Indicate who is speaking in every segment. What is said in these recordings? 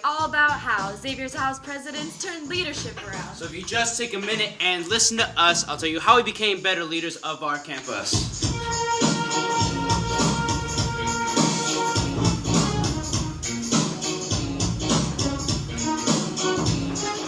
Speaker 1: all about how Xavier's House presidents turned leadership around.
Speaker 2: So if you just take a minute and listen to us, I'll tell you how we became better leaders of our campus.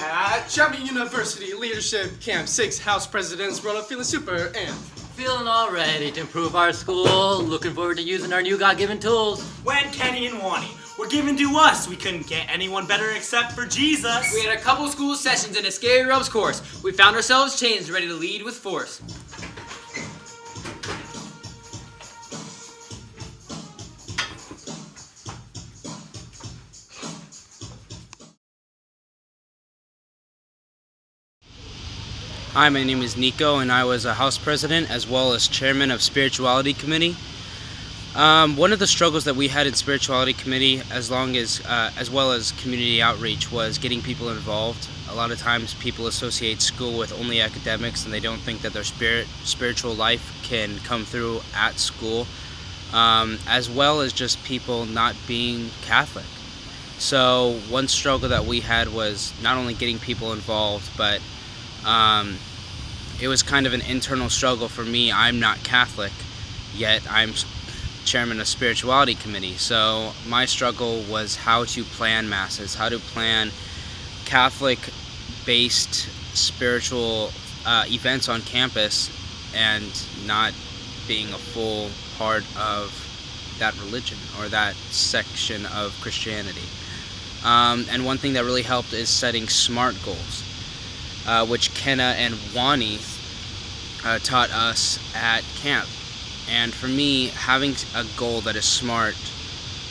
Speaker 3: At Chapman University Leadership Camp 6 House Presidents run up feeling super and
Speaker 4: Feeling all ready to improve our school. Looking forward to using our new God-given tools.
Speaker 5: When Kenny and Wani were given to us, we couldn't get anyone better except for Jesus.
Speaker 6: We had a couple school sessions and a Scary Rubs course. We found ourselves changed, ready to lead with force.
Speaker 2: Hi, my name is Nico, and I was a house president as well as chairman of spirituality committee. One of the struggles that we had in spirituality committee, as well as community outreach, was getting people involved. A lot of times people associate school with only academics, and they don't think that their spiritual life can come through at school, as well as just people not being Catholic. So one struggle that we had was not only getting people involved, but it was kind of an internal struggle for me. I'm not Catholic, yet I'm chairman of spirituality committee. So my struggle was how to plan masses, how to plan Catholic-based spiritual events on campus, and not being a full part of that religion or that section of Christianity. And one thing that really helped is setting SMART goals, which Kenna and Wani taught us at camp. And for me, having a goal that is SMART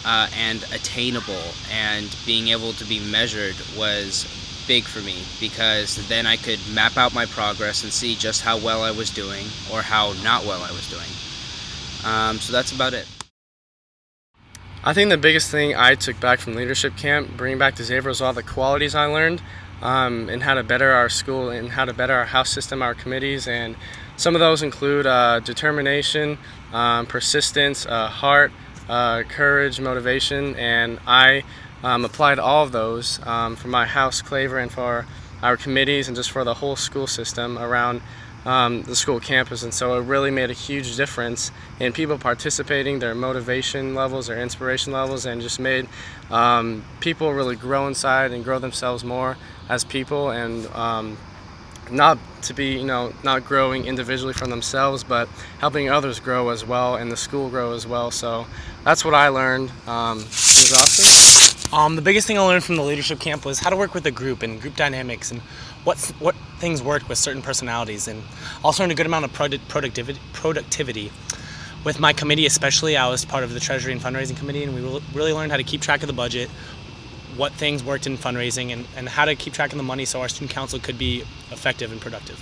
Speaker 2: and attainable and being able to be measured was big for me, because then I could map out my progress and see just how well I was doing or how not well I was doing. So that's about it.
Speaker 3: I think the biggest thing I took back from leadership camp, bringing back to Xavier, was all the qualities I learned and how to better our school and how to better our house system, our committees, and some of those include determination, persistence, heart, courage, motivation, and I applied all of those for my house, Claver, and for our committees and just for the whole school system around the school campus. And so it really made a huge difference in people participating, their motivation levels, their inspiration levels, and just made people really grow inside and grow themselves more as people, and not to be, not growing individually from themselves, but helping others grow as well and the school grow as well. So that's what I learned. It was awesome.
Speaker 7: The biggest thing I learned from the leadership camp was how to work with a group and group dynamics, and what things worked with certain personalities, and also learned a good amount of productivity. With my committee especially, I was part of the Treasury and Fundraising Committee, and we really learned how to keep track of the budget, what things worked in fundraising, and how to keep track of the money so our student council could be effective and productive.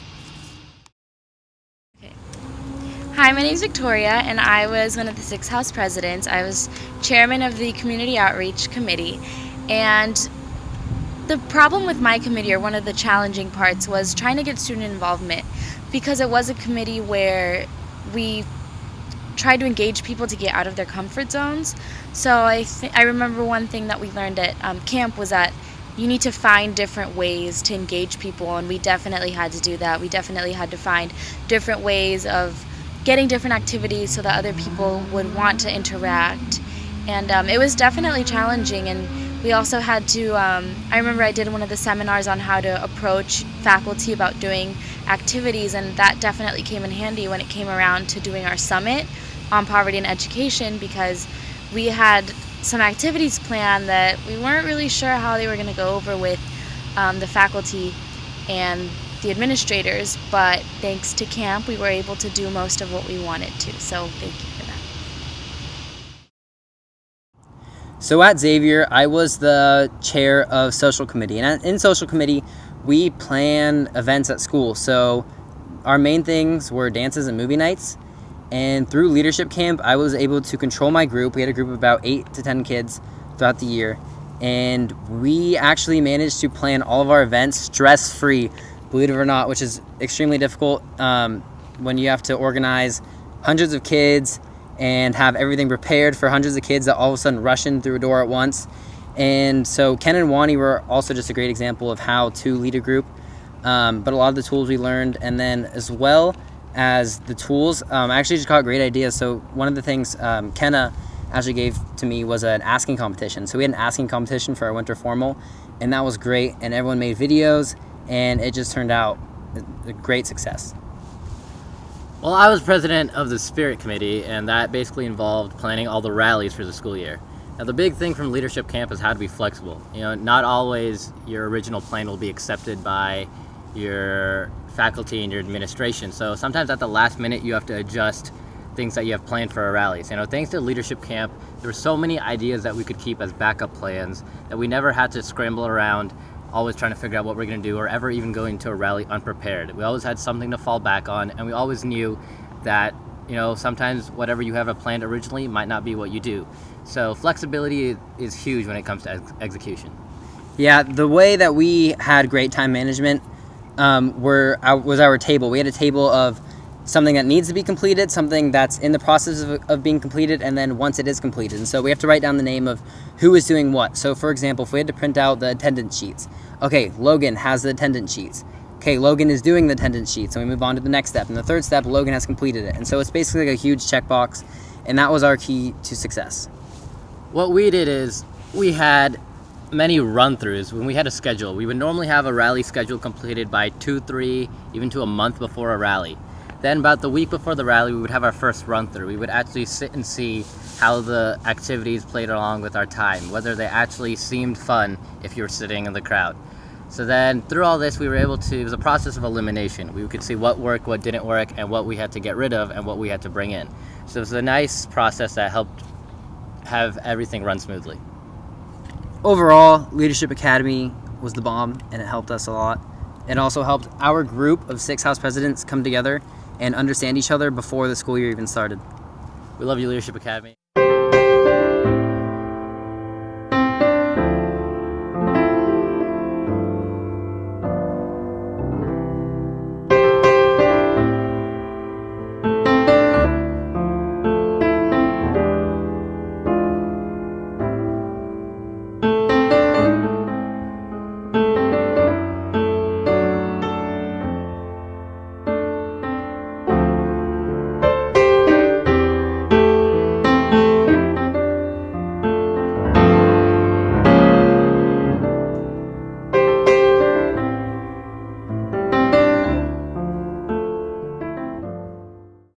Speaker 8: Hi, my name is Victoria, and I was one of the 6 house presidents. I was chairman of the Community Outreach Committee, and the problem with my committee, or one of the challenging parts, was trying to get student involvement, because it was a committee where we tried to engage people to get out of their comfort zones. So I remember one thing that we learned at camp was that you need to find different ways to engage people, and we definitely had to do that. We definitely had to find different ways of getting different activities so that other people would want to interact. And it was definitely challenging, and we also had to, I remember I did one of the seminars on how to approach faculty about doing activities, and that definitely came in handy when it came around to doing our summit on poverty and education, because we had some activities planned that we weren't really sure how they were going to go over with the faculty and the administrators, but thanks to camp we were able to do most of what we wanted to, so thank you for that.
Speaker 9: So at Xavier, I was the chair of social committee, and in social committee we plan events at school. So our main things were dances and movie nights. And through leadership camp, I was able to control my group. We had a group of about 8 to 10 kids throughout the year. And we actually managed to plan all of our events stress-free, believe it or not, which is extremely difficult when you have to organize hundreds of kids and have everything prepared for hundreds of kids that all of a sudden rush in through a door at once. And so Ken and Wani were also just a great example of how to lead a group. But a lot of the tools we learned, and then as well as the tools, I actually just got great ideas. So one of the things Kenna actually gave to me was an asking competition. So we had an asking competition for our winter formal, and that was great. And everyone made videos, and it just turned out a great success.
Speaker 4: Well, I was president of the Spirit Committee, and that basically involved planning all the rallies for the school year. Now, the big thing from Leadership Camp is how to be flexible. You know, not always your original plan will be accepted by your faculty and your administration. So sometimes at the last minute, you have to adjust things that you have planned for our rallies. You know, thanks to Leadership Camp, there were so many ideas that we could keep as backup plans that we never had to scramble around, always trying to figure out what we're going to do, or ever even going to a rally unprepared. We always had something to fall back on, and we always knew that, you know, sometimes whatever you have planned originally might not be what you do. So flexibility is huge when it comes to execution.
Speaker 9: Yeah, the way that we had great time management was our table. We had a table of something that needs to be completed, something that's in the process of being completed, and then once it is completed. And so we have to write down the name of who is doing what. So for example, if we had to print out the attendance sheets, okay, Logan has the attendance sheets. Okay, Logan is doing the attendance sheets, and we move on to the next step. And the third step, Logan has completed it. And so it's basically like a huge checkbox, and that was our key to success.
Speaker 4: What we did is we had many run-throughs. When we had a schedule, we would normally have a rally schedule completed by 2, 3, even to a month before a rally. Then about the week before the rally, we would have our first run-through. We would actually sit and see how the activities played along with our time, whether they actually seemed fun if you were sitting in the crowd. So then through all this, we were able to, it was a process of elimination. We could see what worked, what didn't work, and what we had to get rid of and what we had to bring in. So it was a nice process that helped have everything run smoothly.
Speaker 9: Overall, Leadership Academy was the bomb, and it helped us a lot. It also helped our group of 6 house presidents come together and understand each other before the school year even started.
Speaker 4: We love you, Leadership Academy.